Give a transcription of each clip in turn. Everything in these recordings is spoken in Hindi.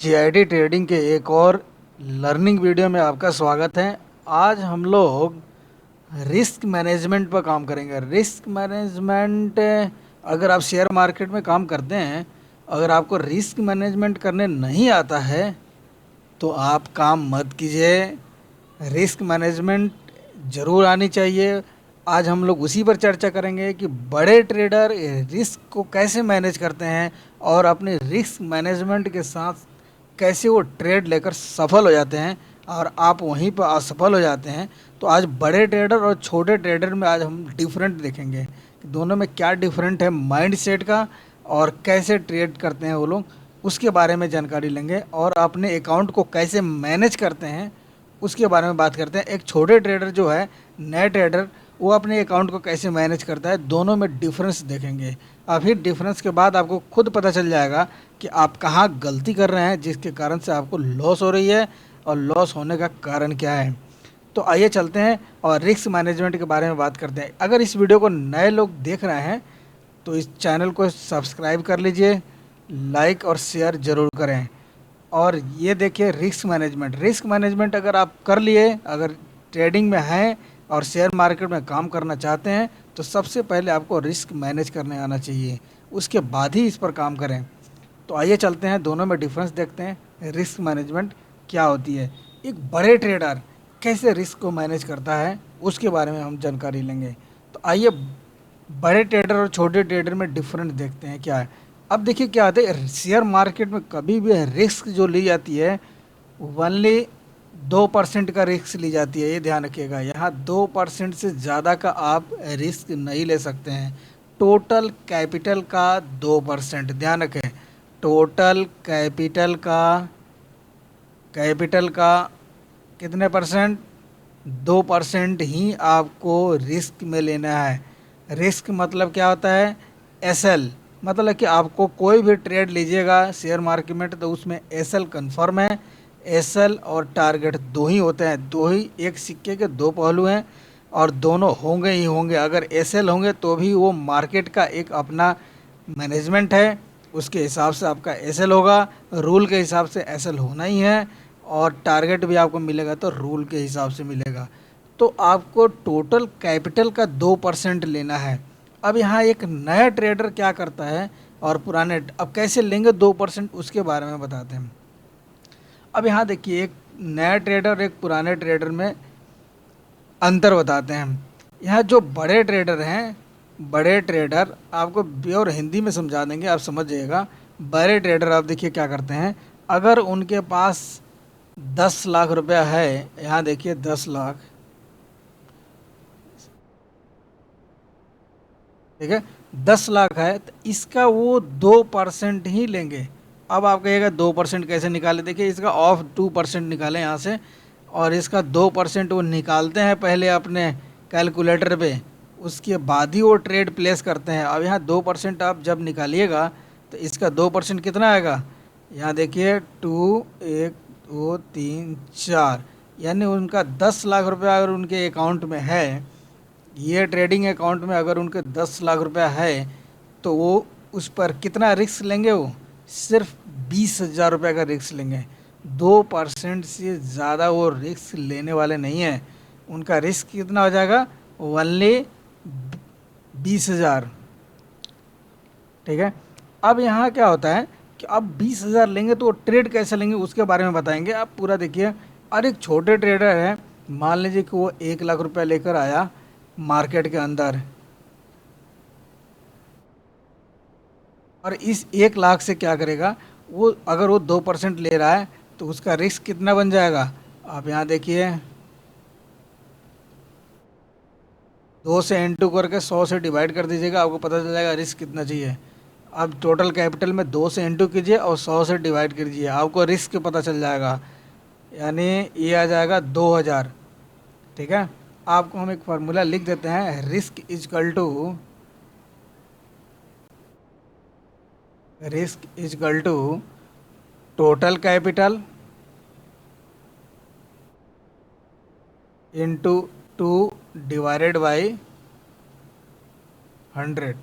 जीआईडी ट्रेडिंग के एक और लर्निंग वीडियो में आपका स्वागत है। आज हम लोग रिस्क मैनेजमेंट पर काम करेंगे। रिस्क मैनेजमेंट, अगर आप शेयर मार्केट में काम करते हैं, अगर आपको रिस्क मैनेजमेंट करने नहीं आता है तो आप काम मत कीजिए। रिस्क मैनेजमेंट ज़रूर आनी चाहिए। आज हम लोग उसी पर चर्चा करेंगे कि बड़े ट्रेडर रिस्क को कैसे मैनेज करते हैं और अपने रिस्क मैनेजमेंट के साथ कैसे वो ट्रेड लेकर सफल हो जाते हैं और आप वहीं पर असफल हो जाते हैं। तो आज बड़े ट्रेडर और छोटे ट्रेडर में आज हम डिफरेंट देखेंगे कि दोनों में क्या डिफरेंट है माइंड सेट का, और कैसे ट्रेड करते हैं वो लोग, उसके बारे में जानकारी लेंगे। और अपने अकाउंट को कैसे मैनेज करते हैं उसके बारे में बात करते हैं। एक छोटे ट्रेडर जो है, नए ट्रेडर, वो अपने अकाउंट को कैसे मैनेज करता है, दोनों में डिफरेंस देखेंगे। और फिर डिफरेंस के बाद आपको खुद पता चल जाएगा कि आप कहाँ गलती कर रहे हैं जिसके कारण से आपको लॉस हो रही है और लॉस होने का कारण क्या है। तो आइए चलते हैं और रिस्क मैनेजमेंट के बारे में बात करते हैं। अगर इस वीडियो को नए लोग देख रहे हैं तो इस चैनल को सब्सक्राइब कर लीजिए, लाइक और शेयर ज़रूर करें। और ये देखिए रिस्क मैनेजमेंट। रिस्क मैनेजमेंट अगर आप कर लिए, अगर ट्रेडिंग में हैं और शेयर मार्केट में काम करना चाहते हैं तो सबसे पहले आपको रिस्क मैनेज करने आना चाहिए, उसके बाद ही इस पर काम करें। तो आइए चलते हैं, दोनों में डिफरेंस देखते हैं। रिस्क मैनेजमेंट क्या होती है, एक बड़े ट्रेडर कैसे रिस्क को मैनेज करता है, उसके बारे में हम जानकारी लेंगे। तो आइए बड़े ट्रेडर और छोटे ट्रेडर में डिफरेंस देखते हैं क्या है। अब देखिए क्या होता है, शेयर मार्केट में कभी भी रिस्क जो ली जाती है ओनली 2% का रिस्क ली जाती है। ये ध्यान रखिएगा, यहाँ 2% से ज़्यादा का आप रिस्क नहीं ले सकते हैं। टोटल कैपिटल का 2%, ध्यान रखें। टोटल कैपिटल का कितने परसेंट? 2% ही आपको रिस्क में लेना है। रिस्क मतलब क्या होता है? एसएल, मतलब कि आपको कोई भी ट्रेड लीजिएगा शेयर मार्केट में तो उसमें एसएल कंफर्म है। एसएल और टारगेट दो ही होते हैं, दो ही एक सिक्के के दो पहलू हैं और दोनों होंगे ही होंगे। अगर एसएल होंगे तो भी वो मार्केट का एक अपना मैनेजमेंट है, उसके हिसाब से आपका एसएल होगा। रूल के हिसाब से एसएल होना ही है और टारगेट भी आपको मिलेगा तो रूल के हिसाब से मिलेगा। तो आपको टोटल कैपिटल का 2% लेना है। अब यहाँ एक नया ट्रेडर क्या करता है और पुराने, अब कैसे लेंगे 2%, उसके बारे में बताते हैं। अब यहाँ देखिए, एक नया ट्रेडर और एक पुराने ट्रेडर में अंतर बताते हैं हम। यहाँ जो बड़े ट्रेडर हैं, बड़े ट्रेडर आपको प्योर हिंदी में समझा देंगे, आप समझ जाइएगा। बड़े ट्रेडर आप देखिए क्या करते हैं, अगर उनके पास 10 लाख रुपया है, यहाँ देखिए 10 लाख, ठीक है, 10 लाख है तो इसका वो 2% ही लेंगे। अब आप कहिएगा 2% कैसे निकाले, देखिए इसका ऑफ 2% निकालें यहाँ से, और इसका 2% वो निकालते हैं पहले अपने कैलकुलेटर पे, उसके बाद ही वो ट्रेड प्लेस करते हैं। अब यहाँ 2% आप जब निकालिएगा तो इसका 2% कितना आएगा, यहाँ देखिए 2, 1, 2, 3, 4, यानी उनका 10 लाख रुपया अगर उनके अकाउंट में है, ये ट्रेडिंग अकाउंट में अगर उनके 10 लाख रुपया है तो वो उस पर कितना रिस्क लेंगे, वो सिर्फ 20,000 रुपये का रिस्क लेंगे। 2% से ज़्यादा वो रिस्क लेने वाले नहीं हैं। उनका रिस्क कितना हो जाएगा, ओनली 20,000, ठीक है। अब यहाँ क्या होता है कि अब 20,000 लेंगे तो वो ट्रेड कैसे लेंगे उसके बारे में बताएंगे। आप पूरा देखिए। और एक छोटे ट्रेडर है, मान लीजिए कि वो 1 लाख रुपया लेकर आया मार्केट के अंदर, और इस 1 लाख से क्या करेगा वो, अगर वो 2% ले रहा है तो उसका रिस्क कितना बन जाएगा, आप यहाँ देखिए 2 से इंटू करके 100 से डिवाइड कर दीजिएगा, आपको पता चल जाएगा रिस्क कितना चाहिए। अब टोटल कैपिटल में 2 से इंटू कीजिए और 100 से डिवाइड कीजिए, आपको रिस्क पता चल जाएगा, यानी ये आ जाएगा 2,000, ठीक है। आपको हम एक फार्मूला लिख देते हैं, risk is equal to total capital into 2 divided by 100।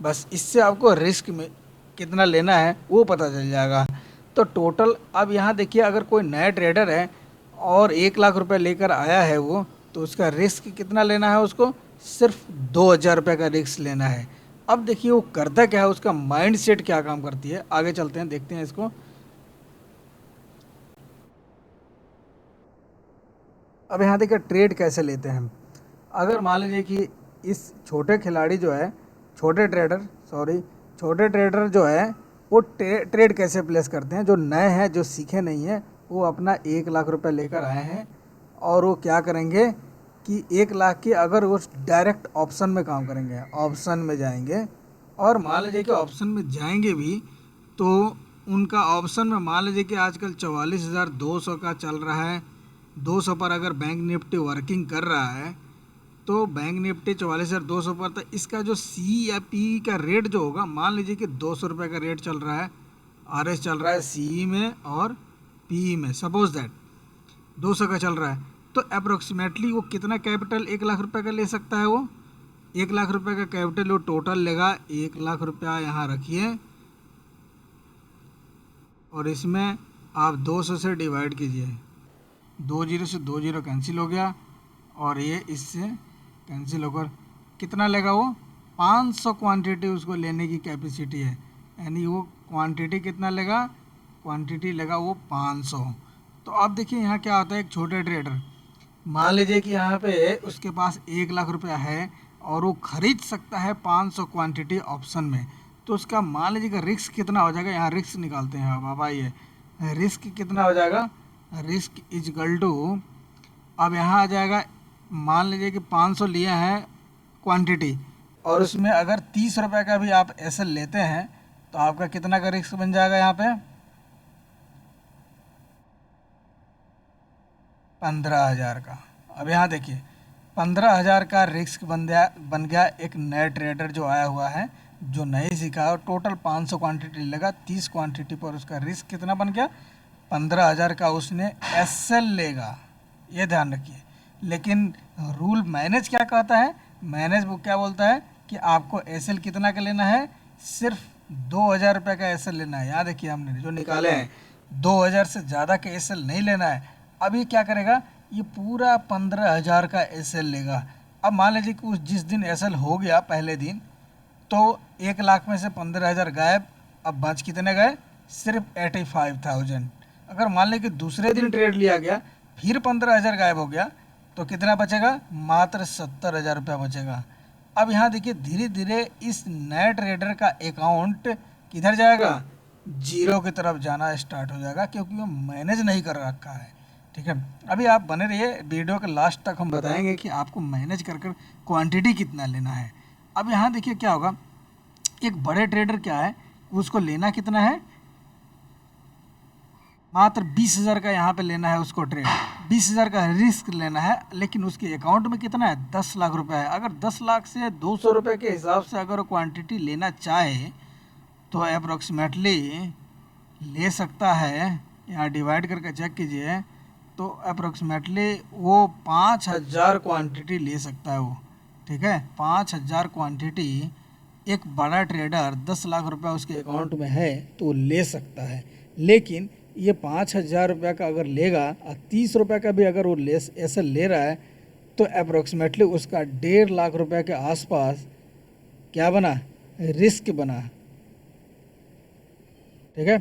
बस इससे आपको रिस्क में कितना लेना है वो पता चल जाएगा। तो टोटल अब यहाँ देखिए, अगर कोई नया ट्रेडर है और 1 लाख रुपए लेकर आया है वो, तो उसका रिस्क कितना लेना है उसको? सिर्फ 2,000 रुपये का रिस्क लेना है। अब देखिए वो करता क्या है, उसका माइंड सेट क्या काम करती है, आगे चलते हैं देखते हैं इसको। अब यहाँ देखिए ट्रेड कैसे लेते हैं हम। अगर मान लीजिए कि इस छोटे खिलाड़ी जो है, छोटे ट्रेडर जो है वो ट्रेड कैसे प्लेस करते हैं, जो नए हैं, जो सीखे नहीं हैं, वो अपना 1 लाख रुपए लेकर आए हैं और वो क्या करेंगे कि 1 लाख की अगर वो डायरेक्ट ऑप्शन में काम करेंगे, ऑप्शन में जाएंगे और मान लीजिए कि ऑप्शन में जाएंगे भी तो उनका ऑप्शन में मान लीजिए कि आजकल 44,200 का चल रहा है। 200 पर अगर बैंक निफ्टी वर्किंग कर रहा है तो बैंक निफ्टी 44,200 पर, तो इसका जो सी या पी का रेट जो होगा, मान लीजिए कि 200 रुपये का रेट चल रहा है, आरएस चल रहा है सी में और पी में, सपोज दैट 200 का चल रहा है, तो अप्रोक्सीमेटली वो कितना कैपिटल 1 लाख रुपए का ले सकता है? वो 1 लाख रुपए का कैपिटल वो टोटल लेगा। 1 लाख रुपया यहाँ रखिए और इसमें आप 200 से डिवाइड कीजिए, 20 से 20 कैंसिल हो गया और ये इससे कैंसिल होकर कितना लेगा वो? 500 क्वांटिटी उसको लेने की कैपेसिटी है, यानी वो क्वांटिटी कितना लेगा? क्वांटिटी लेगा वो 500। तो अब देखिए यहाँ क्या होता है, एक छोटे ट्रेडर मान लीजिए कि यहाँ पे उसके पास 1 लाख रुपया है और वो खरीद सकता है 500 क्वांटिटी ऑप्शन में, तो उसका मान लीजिए कि रिस्क कितना हो जाएगा? यहाँ रिस्क निकालते हैं। अब आइए, रिस्क कितना हो जाएगा? रिस्क इजकल टू, अब यहाँ आ जाएगा, मान लीजिए कि 500 लिया है क्वांटिटी और उसमें अगर 30 रुपये का भी आप एसएल लेते हैं तो आपका कितना का रिस्क बन जाएगा यहाँ पे? 15,000 का। अब यहाँ देखिए 15,000 का रिस्क बन गया एक नए ट्रेडर जो आया हुआ है, जो नहीं सीखा और टोटल 500 क्वांटिटी लेगा, 30 क्वांटिटी पर उसका रिस्क कितना बन गया? 15,000 का उसने एसएल लेगा, ये ध्यान रखिए। लेकिन रूल मैनेज क्या कहता है? मैनेज वो क्या बोलता है कि आपको एसएल कितना का लेना है? सिर्फ 2,000 रुपये का एसएल लेना है। यहाँ देखिए हमने जो निकाले हैं 2,000 से ज़्यादा का एसएल नहीं लेना है। अब ये क्या करेगा? ये पूरा 15,000 का एसएल लेगा। अब मान लीजिए कि उस जिस दिन एसएल हो गया पहले दिन, तो 1 लाख में से 15,000 गायब, अब बच कितने गए? सिर्फ 85,000। अगर मान लीजिए कि दूसरे दिन ट्रेड लिया गया, फिर 15,000 गायब हो गया, तो कितना बचेगा? मात्र 70,000 रुपया बचेगा। अब यहाँ देखिए धीरे धीरे इस नए ट्रेडर का अकाउंट किधर जाएगा? जीरो की तरफ जाना स्टार्ट हो जाएगा, क्योंकि वो मैनेज नहीं कर रखा है। ठीक है, अभी आप बने रहिए, वीडियो के लास्ट तक हम बताएंगे कि आपको मैनेज कर कर क्वान्टिटी कितना लेना है। अब यहाँ देखिए क्या होगा, एक बड़े ट्रेडर क्या है, उसको लेना कितना है? मात्र 20,000 का यहाँ पे लेना है उसको ट्रेड, 20,000 का रिस्क लेना है। लेकिन उसके अकाउंट में कितना है? 10 लाख रुपए है। अगर 10 लाख से 200 रुपये के हिसाब से अगर वो क्वांटिटी लेना चाहे तो अप्रोक्सीमेटली ले सकता है। यहाँ डिवाइड करके चेक कीजिए तो अप्रोक्सीमेटली वो 5,000 क्वांटिटी ले सकता है वो। ठीक है, 5,000 क्वांटिटी एक बड़ा ट्रेडर 10 लाख रुपए उसके अकाउंट में है तो वो ले सकता है। लेकिन ये 5,000 रुपये का अगर लेगा और 30 रुपये का भी अगर वो ऐसे ले रहा है तो अप्रोक्सीमेटली उसका 1.5 लाख रुपए के आसपास क्या बना? रिस्क बना। ठीक है,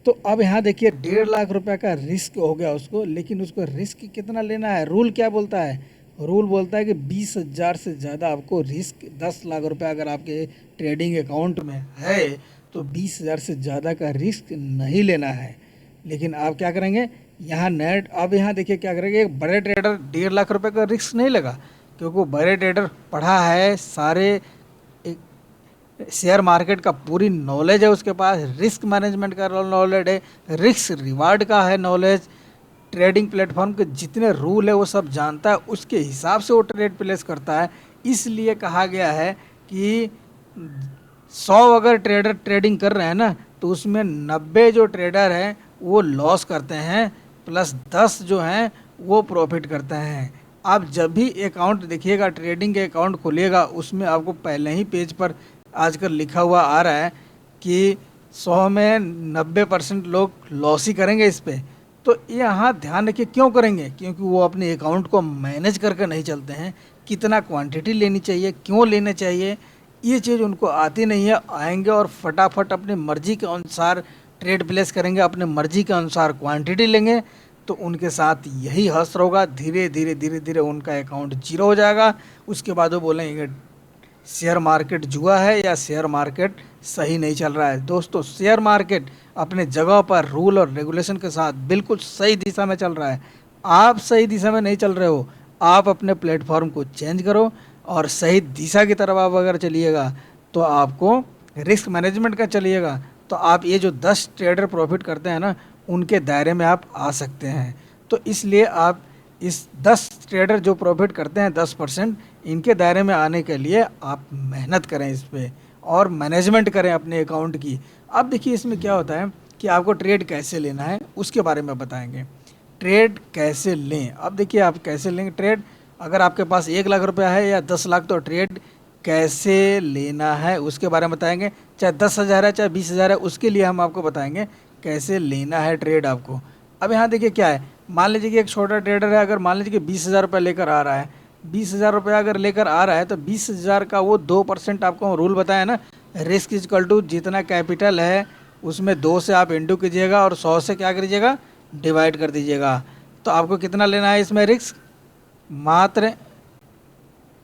तो अब यहाँ देखिए 1.5 लाख रुपए का रिस्क हो गया उसको, लेकिन उसको रिस्क कितना लेना है? रूल क्या बोलता है? रूल बोलता है कि 20,000 से ज़्यादा आपको रिस्क, 10 लाख रुपए अगर आपके ट्रेडिंग अकाउंट में है तो 20,000 से ज़्यादा का रिस्क नहीं लेना है। लेकिन आप क्या करेंगे यहाँ नेट, अब यहाँ देखिए क्या करेंगे, एक बड़े ट्रेडर 1.5 लाख रुपए का रिस्क नहीं लगा, क्योंकि वो बड़े ट्रेडर पढ़ा है, सारे शेयर मार्केट का पूरी नॉलेज है उसके पास, रिस्क मैनेजमेंट का नॉलेज है, रिस्क रिवार्ड का है नॉलेज, ट्रेडिंग प्लेटफॉर्म के जितने रूल है वो सब जानता है, उसके हिसाब से वो ट्रेड प्लेस करता है। इसलिए कहा गया है कि 100 अगर ट्रेडर ट्रेडिंग कर रहे हैं ना, तो उसमें 90 जो ट्रेडर हैं वो लॉस करते हैं, प्लस 10 जो हैं वो प्रॉफिट करते हैं। आप जब भी अकाउंट देखिएगा, ट्रेडिंग के अकाउंट खोलिएगा, उसमें आपको पहले ही पेज पर आजकल लिखा हुआ आ रहा है कि 100 में 90% लोग लॉस ही करेंगे इस पे। तो यहाँ ध्यान रखिए क्यों करेंगे, क्योंकि वो अपने अकाउंट को मैनेज करके नहीं चलते हैं। कितना क्वांटिटी लेनी चाहिए, क्यों लेने चाहिए, ये चीज़ उनको आती नहीं है। आएंगे और फटाफट अपनी मर्जी के अनुसार ट्रेड प्लेस करेंगे, अपने मर्जी के अनुसार क्वांटिटी लेंगे, तो उनके साथ यही हश्र होगा। धीरे धीरे धीरे धीरे उनका अकाउंट जीरो हो जाएगा। उसके बाद वो बोलेंगे शेयर मार्केट जुआ है या शेयर मार्केट सही नहीं चल रहा है। दोस्तों, शेयर मार्केट अपने जगह पर रूल और रेगुलेशन के साथ बिल्कुल सही दिशा में चल रहा है। आप सही दिशा में नहीं चल रहे हो, आप अपने प्लेटफॉर्म को चेंज करो और सही दिशा की तरफ आप अगर चलिएगा तो आपको रिस्क मैनेजमेंट का चलिएगा तो आप ये जो 10 ट्रेडर प्रॉफिट करते हैं ना, उनके दायरे में आप आ सकते हैं। तो इसलिए आप इस 10 ट्रेडर जो प्रॉफिट करते हैं 10%, इनके दायरे में आने के लिए आप मेहनत करें इस पे और मैनेजमेंट करें अपने अकाउंट की। अब देखिए इसमें क्या होता है कि आपको ट्रेड कैसे लेना है उसके बारे में बताएंगे। ट्रेड कैसे लें, अब देखिए आप कैसे लेंगे ट्रेड। अगर आपके पास 1 लाख रुपया है या 10 लाख, तो ट्रेड कैसे लेना है उसके बारे में बताएंगे। चाहे 10,000 है चाहे 20,000 है, उसके लिए हम आपको बताएंगे कैसे लेना है ट्रेड आपको। अब यहाँ देखिए क्या है, मान लीजिए कि एक छोटा ट्रेडर है, अगर मान लीजिए कि 20,000 रुपये लेकर आ रहा है, 20,000 रुपया अगर लेकर आ रहा है तो 20,000 का वो 2% आपको रूल बताया ना, रिस्क इजकल टू जितना कैपिटल है उसमें 2 से आप इंटू कीजिएगा और 100 से क्या करिएगा, डिवाइड कर दीजिएगा। तो आपको कितना लेना है इसमें रिस्क, मात्र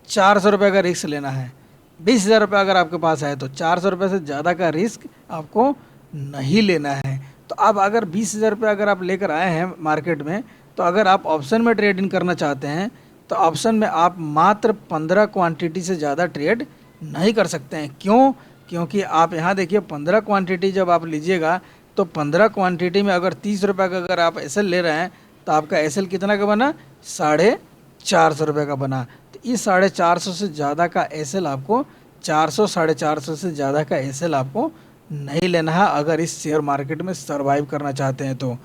400 रुपये का रिस्क लेना है। 20,000 रुपये अगर आपके पास है तो 400 रुपये से ज़्यादा का रिस्क आपको नहीं लेना है। तो अब अगर 20,000 रुपये अगर आप लेकर आए हैं मार्केट में, तो अगर आप ऑप्शन में ट्रेडिंग करना चाहते हैं तो ऑप्शन में आप मात्र 15 क्वांटिटी से ज़्यादा ट्रेड नहीं कर सकते हैं। क्यों? क्योंकि आप यहाँ देखिए 15 क्वांटिटी जब आप लीजिएगा तो 15 क्वांटिटी में अगर 30 रुपये का अगर आप एसएल ले रहे हैं तो आपका एसएल कितना का बना, 450 रुपये का बना। तो इस 450 से ज़्यादा का एसएल आपको, 400 450 से ज़्यादा का एसएल आपको नहीं लेना है अगर इस शेयर मार्केट में सरवाइव करना चाहते हैं तो।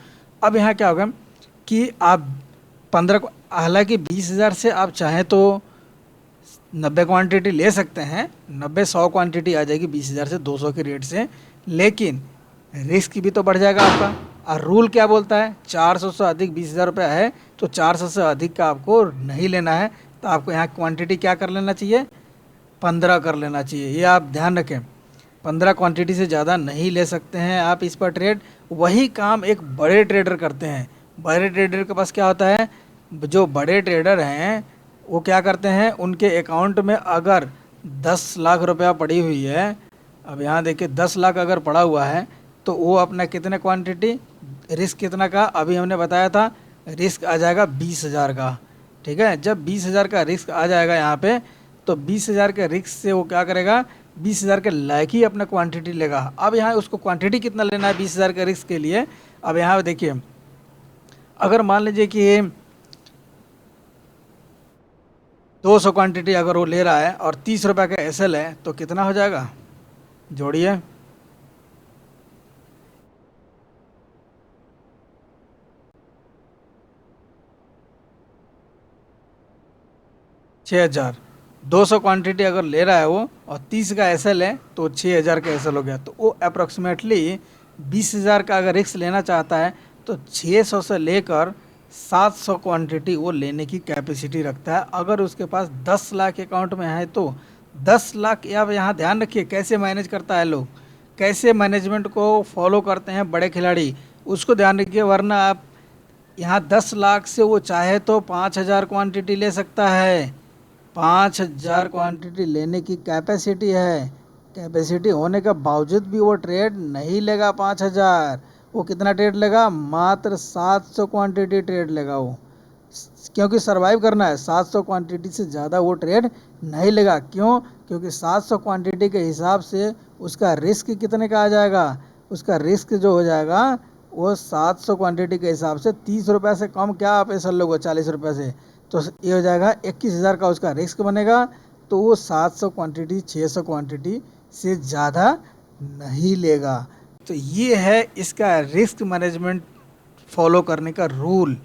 अब यहाँ क्या होगा कि आप 15, हालांकि 20,000 से आप चाहें तो 90 क्वांटिटी ले सकते हैं, 90-100 क्वांटिटी आ जाएगी 20,000 से 200 के रेट से, लेकिन रिस्क भी तो बढ़ जाएगा आपका। और रूल क्या बोलता है, 400 से अधिक 20,000 रुपया है तो 400 से अधिक का आपको नहीं लेना है। तो आपको यहाँ क्वांटिटी क्या कर लेना चाहिए, 15 कर लेना चाहिए। ये आप ध्यान रखें, 15 क्वांटिटी से ज़्यादा नहीं ले सकते हैं आप इस पर ट्रेड। वही काम एक बड़े ट्रेडर करते हैं। बड़े ट्रेडर के पास क्या होता है, जो बड़े ट्रेडर हैं वो क्या करते हैं, उनके अकाउंट में अगर 10 लाख रुपया पड़ी हुई है, अब यहाँ देखिए 10 लाख अगर पड़ा हुआ है तो वो अपना कितने क्वांटिटी, रिस्क कितना का अभी हमने बताया था, रिस्क आ जाएगा 20,000 का। ठीक है, जब 20,000 का रिस्क आ जाएगा यहाँ पे, तो 20,000 के रिस्क से वो क्या करेगा, 20,000 के लायक ही अपना क्वांटिटी लेगा। अब यहाँ उसको क्वांटिटी कितना लेना है 20,000 के रिस्क के लिए। अब यहाँ देखिए, अगर मान लीजिए कि 200 क्वांटिटी अगर वो ले रहा है और 30 रुपये का एसएल है तो कितना हो जाएगा, जोड़िए, 6,000। 200 क्वांटिटी अगर ले रहा है वो और 30 का एसएल है तो 6,000 का एसएल हो गया। तो वो अप्रॉक्सीमेटली 20,000 का अगर रिस्क लेना चाहता है तो 600 से लेकर 700 क्वांटिटी वो लेने की कैपेसिटी रखता है। अगर उसके पास 10 लाख अकाउंट में है तो 10 लाख, आप यहाँ ध्यान रखिए कैसे मैनेज करता है लोग, कैसे मैनेजमेंट को फॉलो करते हैं बड़े खिलाड़ी, उसको ध्यान रखिए। वरना आप यहाँ 10 लाख से वो चाहे तो 5,000 क्वांटिटी ले सकता है। 5,000 क्वांटिटी लेने की कैपेसिटी है। कैपेसिटी होने के बावजूद भी वो ट्रेड नहीं लेगा 5,000। वो कितना ट्रेड लेगा, मात्र 700 क्वांटिटी ट्रेड लेगा वो, क्योंकि सरवाइव करना है। 700 क्वांटिटी से ज़्यादा वो ट्रेड नहीं लेगा। क्यों? क्योंकि 700 क्वांटिटी के हिसाब से उसका रिस्क कितने का आ जाएगा, उसका रिस्क जो हो जाएगा वो 700 क्वांटिटी के हिसाब से 30 रुपये से कम क्या आप ऐसा लोगे, 40 रुपये से, तो ये हो जाएगा 21,000 का उसका रिस्क बनेगा। तो वो 700 क्वांटिटी 600 क्वांटिटी से ज़्यादा नहीं लेगा। तो ये है इसका रिस्क मैनेजमेंट फॉलो करने का रूल।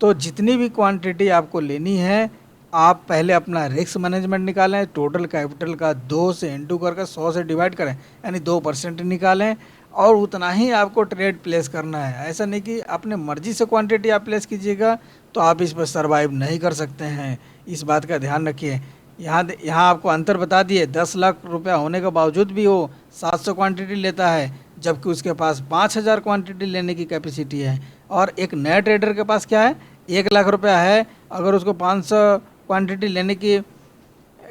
तो जितनी भी क्वांटिटी आपको लेनी है, आप पहले अपना रिस्क मैनेजमेंट निकालें, टोटल कैपिटल का 2 से इंटू करके 100 से डिवाइड करें, यानी 2% निकालें। और उतना ही आपको ट्रेड प्लेस करना है। ऐसा नहीं कि अपने मर्जी से क्वांटिटी आप प्लेस कीजिएगा तो आप इस पर सर्वाइव नहीं कर सकते हैं। इस बात का ध्यान रखिए। यहाँ आपको अंतर बता दिए, 10 लाख रुपया होने के बावजूद भी वो 700 क्वांटिटी लेता है, जबकि उसके पास 5,000 क्वांटिटी लेने की कैपेसिटी है। और एक नए ट्रेडर के पास क्या है, 1 लाख रुपया है, अगर उसको 500 क्वांटिटी लेने की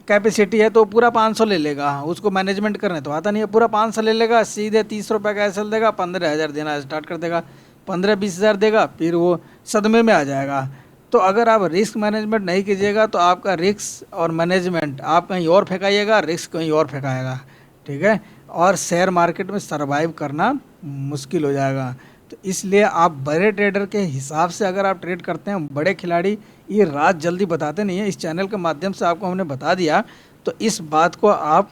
कैपेसिटी है तो पूरा 500 ले लेगा। उसको मैनेजमेंट करने तो आता नहीं है, पूरा 500 ले लेगा, सीधे 30 रुपये का एसएल देगा, 15,000 देना स्टार्ट कर देगा, 15-20 हज़ार देगा, फिर वो सदमे में आ जाएगा। तो अगर आप रिस्क मैनेजमेंट नहीं कीजिएगा तो आपका रिस्क और मैनेजमेंट आप कहीं और फेंकाइएगा, रिस्क कहीं और फेंकाएगा, ठीक है। और शेयर मार्केट में सर्वाइव करना मुश्किल हो जाएगा। तो इसलिए आप बड़े ट्रेडर के हिसाब से अगर आप ट्रेड करते हैं, बड़े खिलाड़ी ये रात जल्दी बताते नहीं हैं, इस चैनल के माध्यम से आपको हमने बता दिया। तो इस बात को आप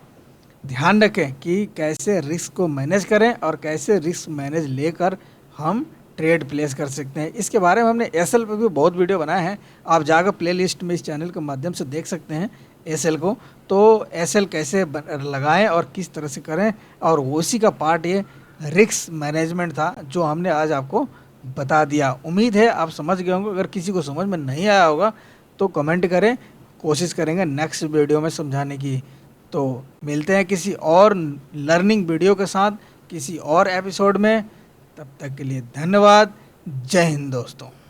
ध्यान रखें कि कैसे रिस्क को मैनेज करें और कैसे रिस्क मैनेज लेकर हम ट्रेड प्लेस कर सकते हैं। इसके बारे में हमने एसएल पे भी बहुत वीडियो बनाए हैं, आप जाकर प्लेलिस्ट में इस चैनल के माध्यम से देख सकते हैं एसएल को। तो एसएल कैसे लगाएं और किस तरह से करें, और उसी का पार्ट ये रिस्क मैनेजमेंट था जो हमने आज आपको बता दिया। उम्मीद है आप समझ गए होंगे। अगर किसी को समझ में नहीं आया होगा तो कमेंट करें, कोशिश करेंगे नेक्स्ट वीडियो में समझाने की। तो मिलते हैं किसी और लर्निंग वीडियो के साथ किसी और एपिसोड में। तब तक के लिए धन्यवाद। जय हिंद दोस्तों।